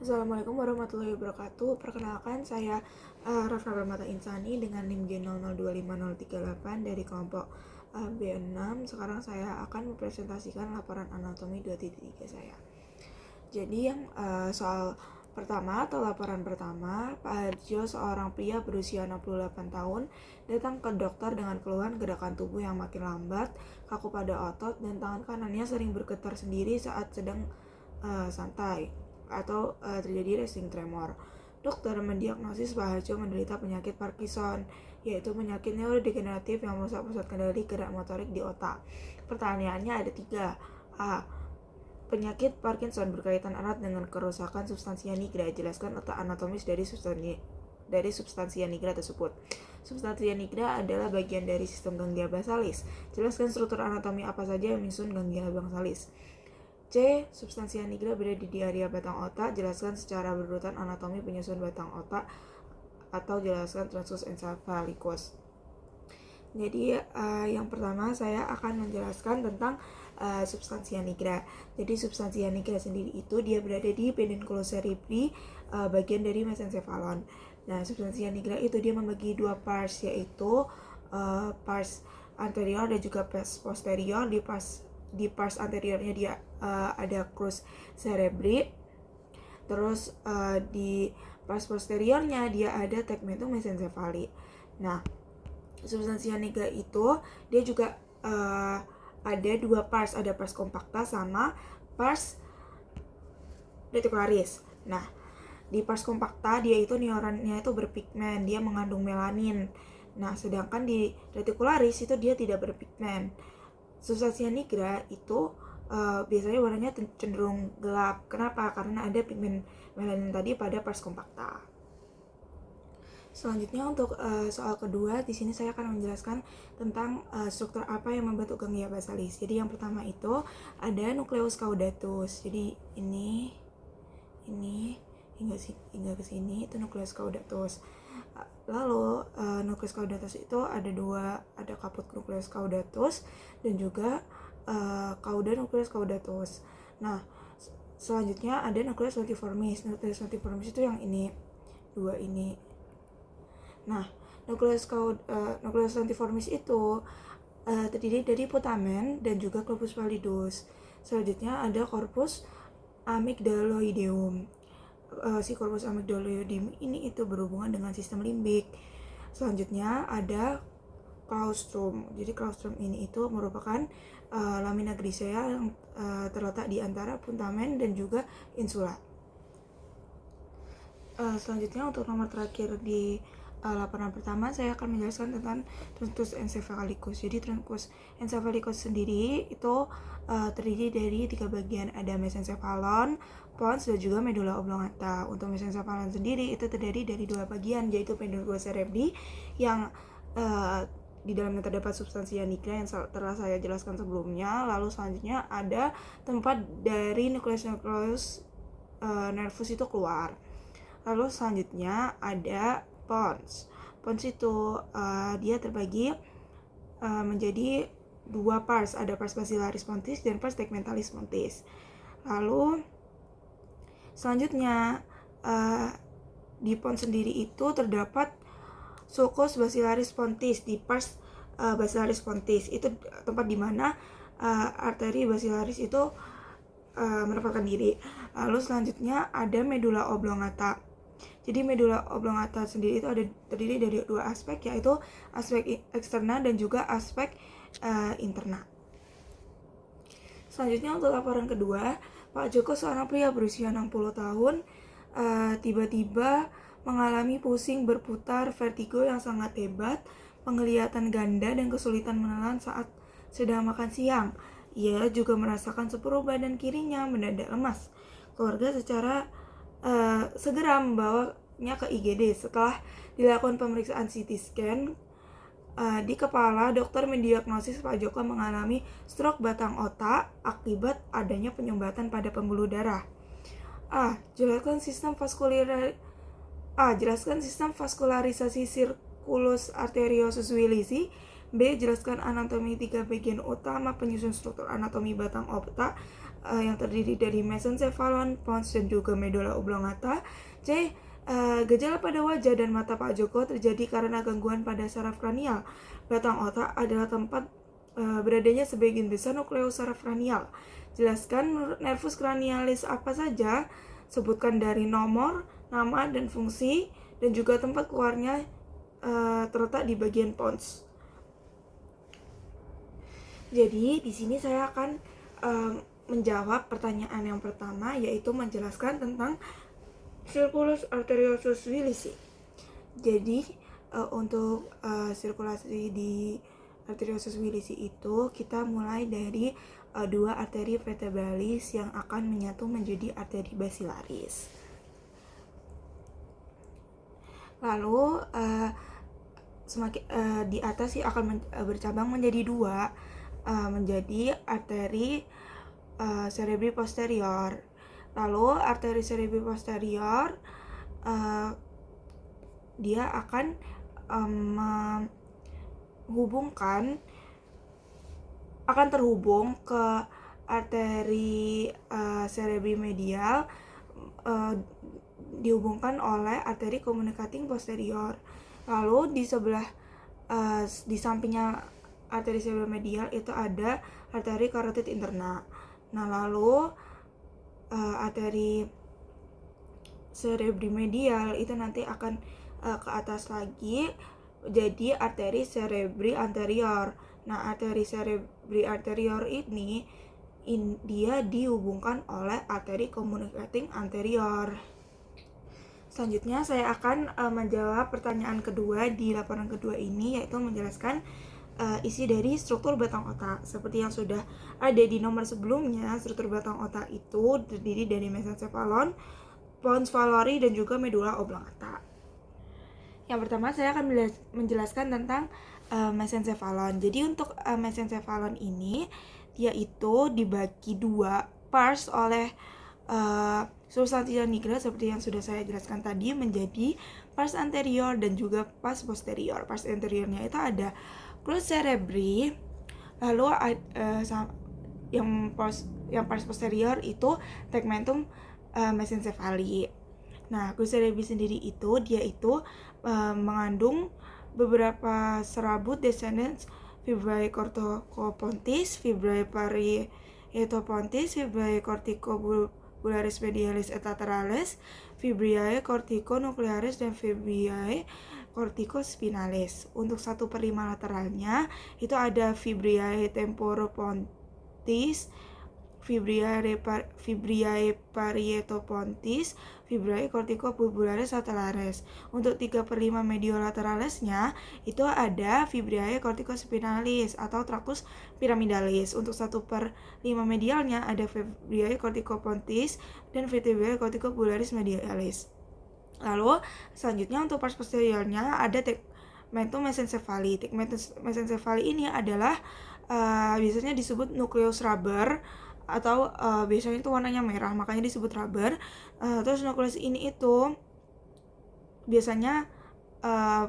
Assalamualaikum warahmatullahi wabarakatuh. Perkenalkan saya Rafna Ramata Insani dengan NIM J002538 dari kelompok B6. Sekarang saya akan mempresentasikan laporan anatomi 2.3 saya. Jadi yang soal pertama atau laporan pertama, Pak Harjo, seorang pria berusia 68 tahun, datang ke dokter dengan keluhan gerakan tubuh yang makin lambat, kaku pada otot, dan tangan kanannya sering bergetar sendiri saat sedang santai atau terjadi resting tremor. Dokter mendiagnosis Pak Harjo menderita penyakit Parkinson, yaitu penyakit neurodegeneratif yang merusak pusat kendali gerak motorik di otak. Pertanyaannya ada 3. A. Penyakit Parkinson berkaitan erat dengan kerusakan substansi nigra. Jelaskan letak anatomis dari substansi nigra tersebut. Substansi nigra adalah bagian dari sistem ganglia basalis. Jelaskan struktur anatomi apa saja yang menyusun ganglia basalis. C. Substansi nigra berada di area batang otak. Jelaskan secara berurutan anatomi penyusun batang otak atau jelaskan transversus encephalitis. Jadi yang pertama saya akan menjelaskan tentang substansi nigra. Jadi substansi nigra sendiri itu dia berada di pedunculus cerebri, bagian dari mesencephalon. Nah, substansi nigra itu dia membagi dua parts, yaitu parts anterior dan juga parts posterior. Di parts anteriornya dia ada crus cerebri. Terus di parts posteriornya dia ada tegmentum mesencephali. Nah, substansi nigra itu dia juga ada dua parts, ada pars compacta sama pars reticularis. Nah, di pars compacta dia itu neuronnya itu berpigmen, dia mengandung melanin. Nah, sedangkan di reticularis itu dia tidak berpigmen. Substansi nigra itu biasanya warnanya cenderung gelap. Kenapa? Karena ada pigmen melanin tadi pada pars compacta. Selanjutnya untuk soal kedua, di sini saya akan menjelaskan tentang struktur apa yang membentuk ganglia basalis. Jadi yang pertama itu ada nucleus caudatus. Jadi ini hingga ke sini itu nucleus caudatus. Lalu nucleus caudatus itu ada kaput nucleus caudatus dan juga cauda nucleus caudatus. Nah, selanjutnya ada nucleus lentiformis. Nucleus lentiformis itu yang ini, dua ini. Nah, nucleus lentiformis itu terdiri dari putamen dan juga corpus pallidus. Selanjutnya ada corpus amygdaloideum. Si corpus amygdaloideum ini itu berhubungan dengan sistem limbik. Selanjutnya ada claustrum. Jadi claustrum ini itu merupakan lamina grisea yang terletak di antara putamen dan juga insula. Selanjutnya untuk nomor terakhir di laporan pertama saya akan menjelaskan tentang trunkus encephalitis. Jadi trunkus encephalitis sendiri itu terdiri dari 3 bagian, ada mesencephalon, pons, dan juga medula oblongata. Untuk mesencephalon sendiri itu terdiri dari 2 bagian, yaitu pedunculus cerebri yang di dalamnya terdapat substansi nigra yang telah saya jelaskan sebelumnya. Lalu selanjutnya ada tempat dari nucleus nervus itu keluar. Lalu selanjutnya ada pons. Pons itu dia terbagi menjadi 2 parts, ada pars basilaris pontis dan pars tegmentalis pontis. Lalu selanjutnya di pons sendiri itu terdapat sulcus basilaris pontis di pars basilaris pontis. Itu tempat di mana arteri basilaris itu menempatkan diri. Lalu selanjutnya ada medula oblongata. Jadi medula oblongata sendiri itu terdiri dari 2 aspek, yaitu aspek eksterna dan juga aspek interna. Selanjutnya untuk laporan kedua, Pak Joko, seorang pria berusia 60 tahun, tiba-tiba mengalami pusing berputar, vertigo yang sangat hebat, penglihatan ganda, dan kesulitan menelan saat sedang makan siang. Ia juga merasakan seluruh badan kirinya mendadak lemas. Keluarga secara segera membawanya ke IGD. Setelah dilakukan pemeriksaan CT scan di kepala, dokter mendiagnosis Pak Joko mengalami stroke batang otak akibat adanya penyumbatan pada pembuluh darah. Jelaskan sistem vaskularisasi sirkulus arteriosus Willisi. B. Jelaskan anatomi 3 bagian utama penyusun struktur anatomi batang otak yang terdiri dari mesencephalon, pons, dan juga medula oblongata. C. Gejala pada wajah dan mata Pak Joko terjadi karena gangguan pada saraf kranial. Batang otak adalah tempat beradanya sebagian besar nukleus saraf kranial. Jelaskan menurut nervus cranialis apa saja, sebutkan dari nomor, nama, dan fungsi, dan juga tempat keluarnya terletak di bagian pons. Jadi di sini saya akan menjawab pertanyaan yang pertama, yaitu menjelaskan tentang sirkulus arteriosus Willisi. Jadi untuk sirkulasi di arteriosus Willisi itu kita mulai dari dua arteri vertebralis yang akan menyatu menjadi arteri basilaris. Lalu semakin di atas sih akan bercabang menjadi dua, menjadi arteri cerebri posterior. Lalu arteri cerebri posterior dia akan terhubung ke arteri cerebri medial, dihubungkan oleh arteri communicating posterior. Lalu di sampingnya arteri cerebri medial itu ada arteri carotid interna. Nah, lalu arteri cerebri medial itu nanti akan ke atas lagi jadi arteri cerebri anterior. Nah, arteri cerebri anterior ini dia dihubungkan oleh arteri communicating anterior. Selanjutnya saya akan menjawab pertanyaan kedua di laporan kedua ini, yaitu menjelaskan isi dari struktur batang otak. Seperti yang sudah ada di nomor sebelumnya, struktur batang otak itu terdiri dari mesencephalon, pons valori, dan juga medula oblongata. Yang pertama saya akan menjelaskan tentang mesencephalon. Jadi untuk mesencephalon ini dia itu dibagi dua pars oleh substantia nigra seperti yang sudah saya jelaskan tadi, menjadi pars anterior dan juga pars posterior. Pars anteriornya itu ada glus cerebri, lalu yang pars posterior itu tegmentum mesencephali. Nah, glus cerebri sendiri itu dia itu mengandung beberapa serabut descendants fibrae corticopontis, fibrae parietopontis, fibrae corticobularis medialis et lateralis, fibrae corticonuclearis, dan fibrae corticospinalis. Untuk 1/5 lateralnya itu ada fibrae temporopontis, fibrae parietopontis, fibrae corticobularis lateralis. Untuk 3/5 mediolateralisnya itu ada fibrae corticospinalis atau tractus pyramidalis. Untuk 1/5 medialnya ada fibrae corticopontis dan fibrae corticobularis medialis. Lalu selanjutnya untuk pars posteriornya ada tegmentum mesencephali. Tegmentum mesencephali ini adalah biasanya disebut nucleus rubber, atau biasanya itu warnanya merah, makanya disebut rubber. Terus nukleus ini itu biasanya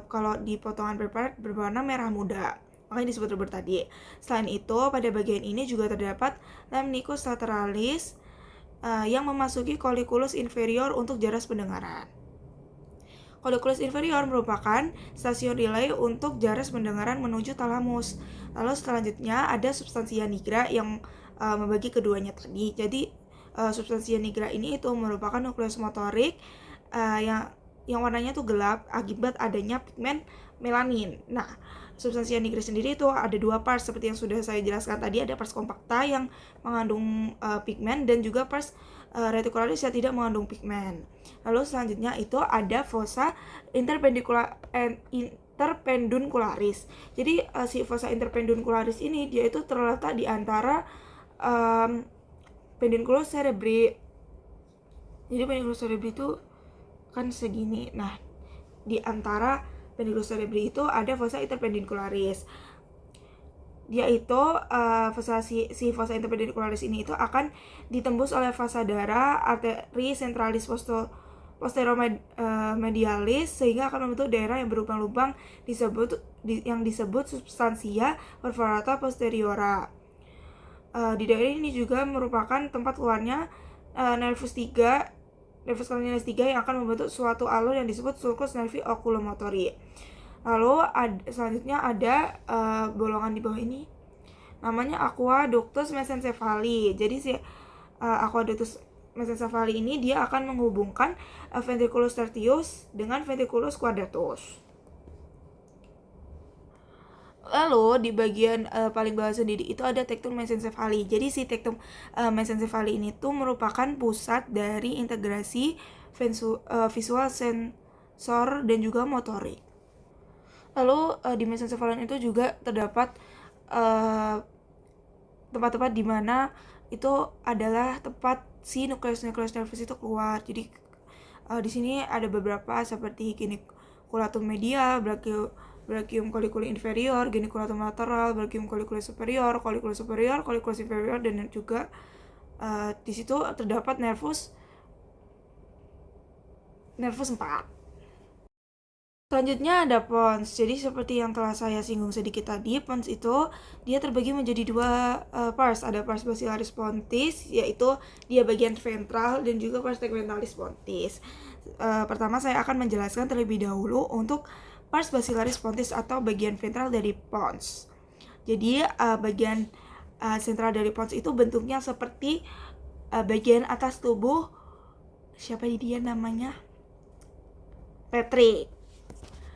kalau di potongan berwarna merah muda, makanya disebut rubber tadi. Selain itu pada bagian ini juga terdapat lemnicus lateralis yang memasuki colliculus inferior untuk jaras pendengaran. Colliculus inferior merupakan stasiun relay untuk jaras pendengaran menuju talamus. Lalu selanjutnya ada substansia nigra yang membagi keduanya tadi. Jadi substansia nigra ini itu merupakan nukleus motorik yang warnanya tuh gelap akibat adanya pigmen melanin. Nah, substansia nigra sendiri itu ada dua pars seperti yang sudah saya jelaskan tadi. Ada pars compacta yang mengandung pigmen dan juga pars reticularis yang tidak mengandung pigmen. Lalu selanjutnya itu ada fossa interpeduncularis. Jadi si fossa interpeduncularis ini dia itu terletak di antara pedunculus cerebri. Jadi pedunculus cerebri itu kan segini. Nah, di antara pedunculus cerebri itu ada fossa interpeduncularis. Dia itu si fossa interpeduncularis ini itu akan ditembus oleh vasa darah arteri centralis posteromedialis sehingga akan membentuk daerah yang berlubang-lubang yang disebut substansia perforata posteriora. Di daerah ini juga merupakan tempat keluarnya nervus 3, nervus cranialis 3 yang akan membentuk suatu alur yang disebut sulcus nervi oculomotori. Lalu selanjutnya ada bolongan di bawah ini namanya aqueductus mesencephaly. Jadi si aqueductus mesencephaly ini dia akan menghubungkan ventriculus tertius dengan ventriculus quadratus. Lalu di bagian paling bawah sendiri itu ada tectum mesencephaly. Jadi si tectum mesencephaly ini tuh merupakan pusat dari integrasi visual sensor dan juga motorik. Lalu di mesencephalon itu juga terdapat tempat-tempat di mana itu adalah tempat si nukleus nervus itu keluar. Jadi di sini ada beberapa seperti geniculatum medial, brachium colliculi inferior, geniculatum lateral, brachium colliculi superior, colliculus superior, colliculus inferior, dan juga di situ terdapat nervus 4. Selanjutnya ada pons. Jadi seperti yang telah saya singgung sedikit tadi, pons itu dia terbagi menjadi dua pars. Ada pars basilaris pontis, yaitu dia bagian ventral, dan juga pars tegmentalis pontis. Pertama saya akan menjelaskan terlebih dahulu untuk pars basilaris pontis atau bagian ventral dari pons. Jadi bagian sentral dari pons itu bentuknya seperti bagian atas tubuh, siapa dia namanya? Petri.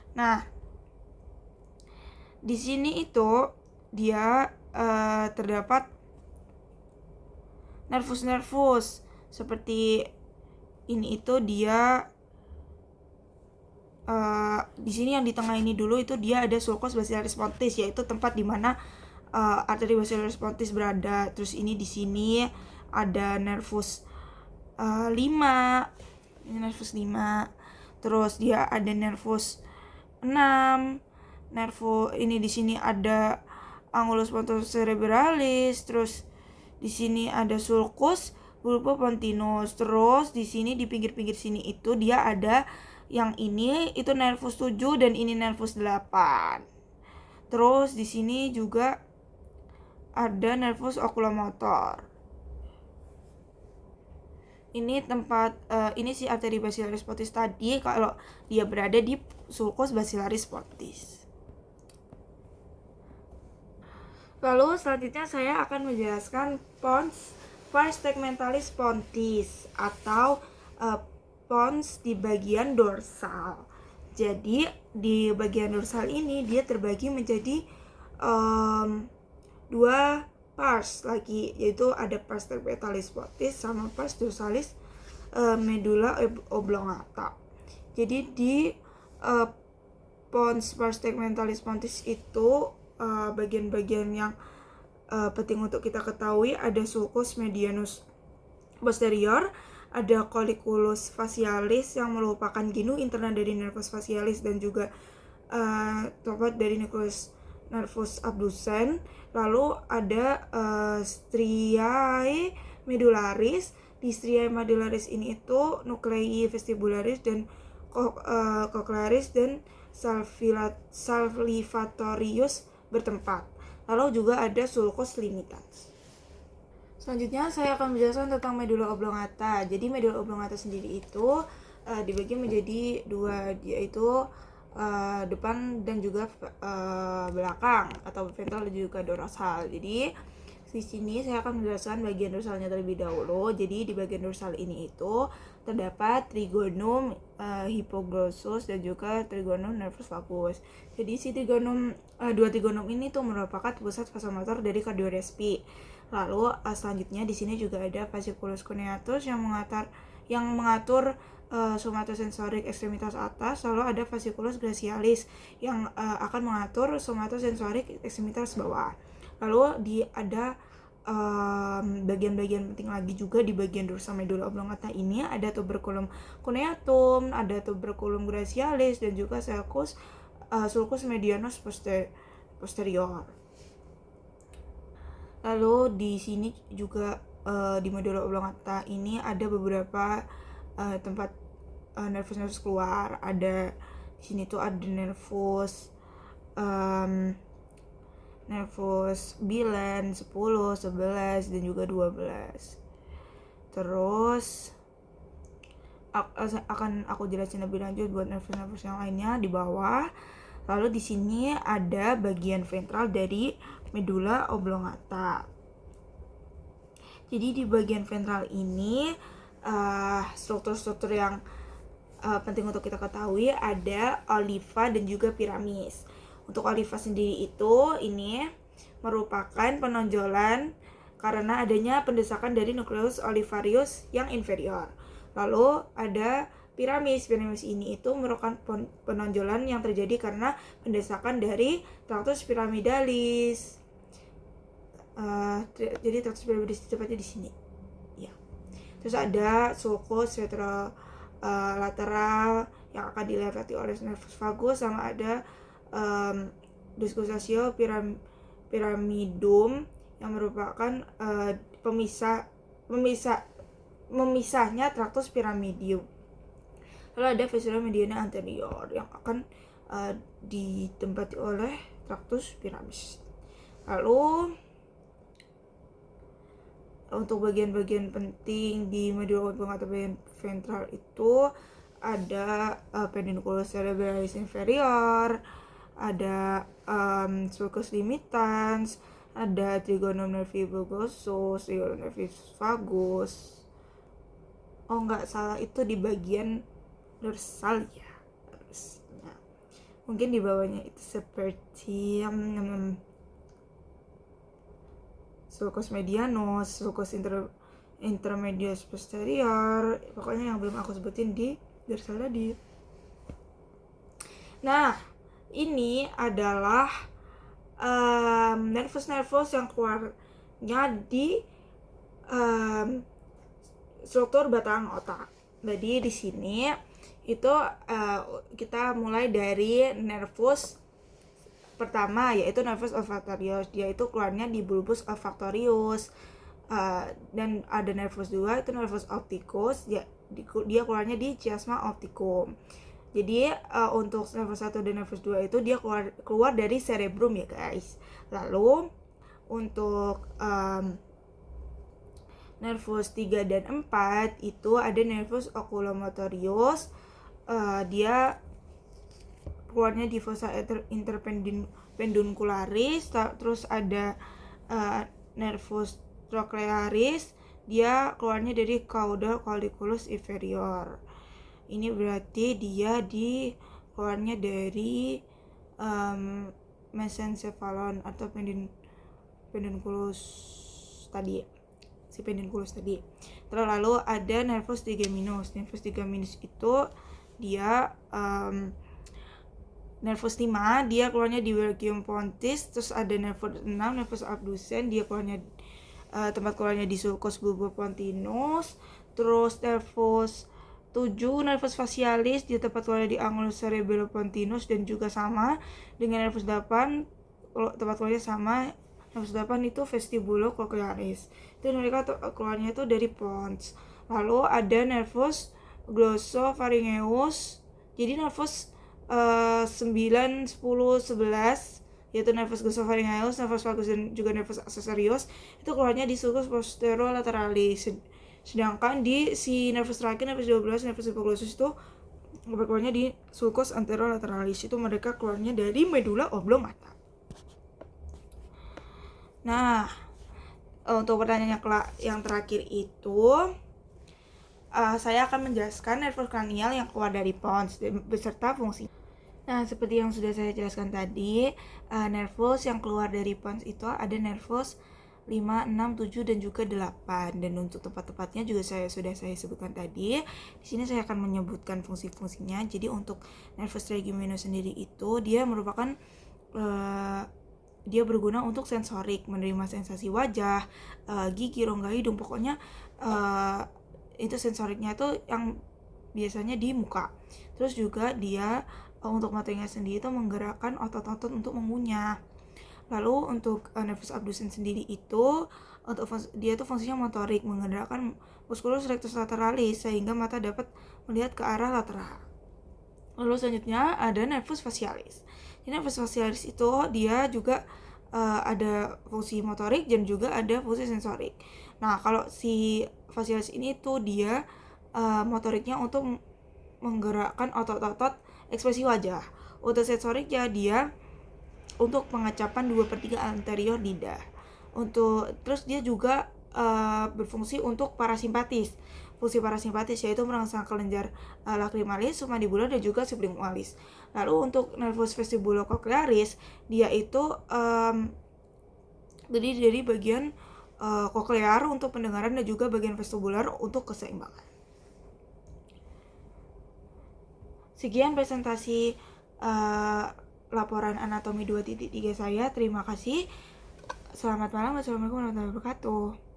Nah, di sini itu dia terdapat nervus seperti ini. Itu dia di sini yang di tengah ini dulu itu dia ada sulcus basilaris pontis, yaitu tempat di mana arteri basilaris pontis berada. Terus ini di sini ada nervus 5. Ini nervus 5. Terus dia ada nervus 6. Ini di sini ada angulus pontus cerebralis, terus di sini ada sulcus bulbopontinus. Terus di sini di pinggir-pinggir sini itu dia ada yang ini itu nervus 7 dan ini nervus 8. Terus di sini juga ada nervus oculomotor. Ini tempat ini si arteri basilaris pontis tadi kalau dia berada di sulcus basilaris pontis. Lalu selanjutnya saya akan menjelaskan pars tegmentalis pontis atau pons di bagian dorsal. Jadi di bagian dorsal ini dia terbagi menjadi dua pars lagi, yaitu ada pars tegmentalis pontis sama pars dorsalis medulla oblongata. Jadi di pars tegmentalis pontis itu bagian-bagian yang penting untuk kita ketahui ada sulcus medianus posterior, ada colliculus facialis yang merupakan genu interna dari nervus facialis dan juga tempat dari nucleus nervus abducens. Lalu ada striae medullaris. Di striae medullaris ini itu nuclei vestibularis dan cochlearis dan salvivatorius bertempat. Lalu juga ada sulcus limitans. Selanjutnya saya akan menjelaskan tentang medulla oblongata. Jadi medulla oblongata sendiri itu dibagi menjadi dua, yaitu depan dan juga belakang atau ventral dan juga dorsal. Jadi di sini saya akan menjelaskan bagian dorsalnya terlebih dahulu. Jadi di bagian dorsal ini itu terdapat trigonum hypoglossus dan juga trigonum nervus vagus. Jadi si dua trigonum ini tuh merupakan pusat vasomotor dari kardiorespi. Lalu selanjutnya di sini juga ada fasciculus cuneatus yang mengatur somatosensorik ekstremitas atas. Lalu ada fasciculus glacialis yang akan mengatur somatosensorik ekstremitas bawah. Lalu ada bagian-bagian penting lagi juga di bagian dorsal medulla oblongata ini, ada tuberculum cuneatum, ada tuberculum glacialis dan juga sulcus medianus posterior. Lalu di sini juga di medulla oblongata ini ada beberapa tempat nervus keluar. Ada di sini tuh ada nervus nervus 9, 10, 11 dan juga 12. Terus akan aku jelasin lebih lanjut buat nervus-nervus yang lainnya di bawah. Lalu di sini ada bagian ventral dari medula oblongata. Jadi di bagian ventral ini struktur-struktur yang penting untuk kita ketahui ada oliva dan juga piramis. Untuk oliva sendiri itu ini merupakan penonjolan karena adanya pendesakan dari nukleus olivarius yang inferior. Lalu ada piramis. Piramis ini itu merupakan penonjolan yang terjadi karena pendesakan dari tractus pyramidalis. Jadi tractus pyramidalis tepatnya di sini. Ya. Terus ada sulcus lateral yang akan dilewati oleh nervus vagus, sama ada diskusasio pyramidum yang merupakan memisahnya tractus pyramidium. Lalu ada viscera mediana anterior yang akan ditempati oleh tractus pyramids. Lalu untuk bagian-bagian penting di medula oblongata bagian ventral itu ada pedunculus cerebralis inferior, ada sulcus limitans, ada trigonum nervi bulbosus, trigonum nervi vagus. Oh enggak salah, itu di bagian dorsal ya harusnya. Mungkin di bawahnya itu seperti sulcus medianus, sulcus intermedius posterior, pokoknya yang belum aku sebutin di dorsal tadi. Nah, ini adalah nervus-nervus yang keluarnya di struktur batang otak. Jadi di sini itu kita mulai dari nervus pertama, yaitu nervus olfactorius. Dia itu keluarnya di bulbus olfactorius. Dan ada nervus 2 itu nervus opticus, dia keluarnya di chiasma opticum. Jadi untuk nervus 1 dan nervus 2 itu dia keluar dari cerebrum ya guys. Lalu untuk nervus 3 dan 4 itu ada nervus oculomotorius, dia keluarnya di fossa interpeduncularis. Terus ada nervus trochlearis, dia keluarnya dari caudal colliculus inferior. Ini berarti dia keluarnya dari mesencephalon atau pedunculus tadi, si pedunculus tadi. Terus lalu ada nervus trigeminus. Nervus trigeminus itu dia nervus 5, dia keluarnya di vercium pontis. Terus ada nervus 6, nervus abducens, dia keluarnya tempat keluarnya di sulcus bulbopontinus. Terus nervus 7, nervus facialis, dia tempat keluarnya di angulus cerebellopontinus dan juga sama dengan nervus 8, tempat keluarnya sama. Nervus 8 itu vestibulocochlearis, itu mereka keluarnya itu dari pons. Lalu ada nervus glossopharyngeus, jadi nervus 9, 10, 11 yaitu nervus glossopharyngeus, nervus vagus dan juga nervus accessorius itu keluarnya di sulcus posterolateralis. Sedangkan di si nervus terakhir, nervus 12, nervus hypoglossum itu keluarnya di sulcus anterolateralis. Itu mereka keluarnya dari medula oblongata. Nah, untuk pertanyaan yang terakhir itu saya akan menjelaskan nervus kranial yang keluar dari pons beserta fungsi. Nah, seperti yang sudah saya jelaskan tadi, nervus yang keluar dari pons itu ada nervus 5, 6, 7 dan juga 8. Dan untuk tempat-tempatnya juga sudah saya sebutkan tadi. Di sini saya akan menyebutkan fungsi-fungsinya. Jadi untuk nervus trigeminus sendiri itu dia merupakan dia berguna untuk sensorik, menerima sensasi wajah, gigi, rongga hidung, pokoknya itu sensoriknya itu yang biasanya di muka. Terus juga dia untuk matanya sendiri itu menggerakkan otot-otot untuk mengunyah. Lalu untuk nervus abducens sendiri itu dia itu fungsinya motorik, menggerakkan musculus rectus lateralis sehingga mata dapat melihat ke arah lateral. Lalu selanjutnya ada nervus facialis. Jadi nervus facialis itu dia juga ada fungsi motorik dan juga ada fungsi sensorik. Nah, kalau si fasialis ini tuh dia motoriknya untuk menggerakkan otot-otot ekspresi wajah. Untuk sensoriknya dia untuk pengecapan 2/3 anterior lidah. Terus dia juga berfungsi untuk parasimpatis. Fungsi parasimpatis yaitu merangsang kelenjar lacrimalis, submandibular dan juga sublingualis. Lalu untuk nervus vestibulocochlearis dia itu jadi dari bagian koklear untuk pendengaran dan juga bagian vestibular untuk keseimbangan. Sekian presentasi laporan anatomi 2.3 saya. Terima kasih. Selamat malam. Wassalamualaikum warahmatullahi wabarakatuh.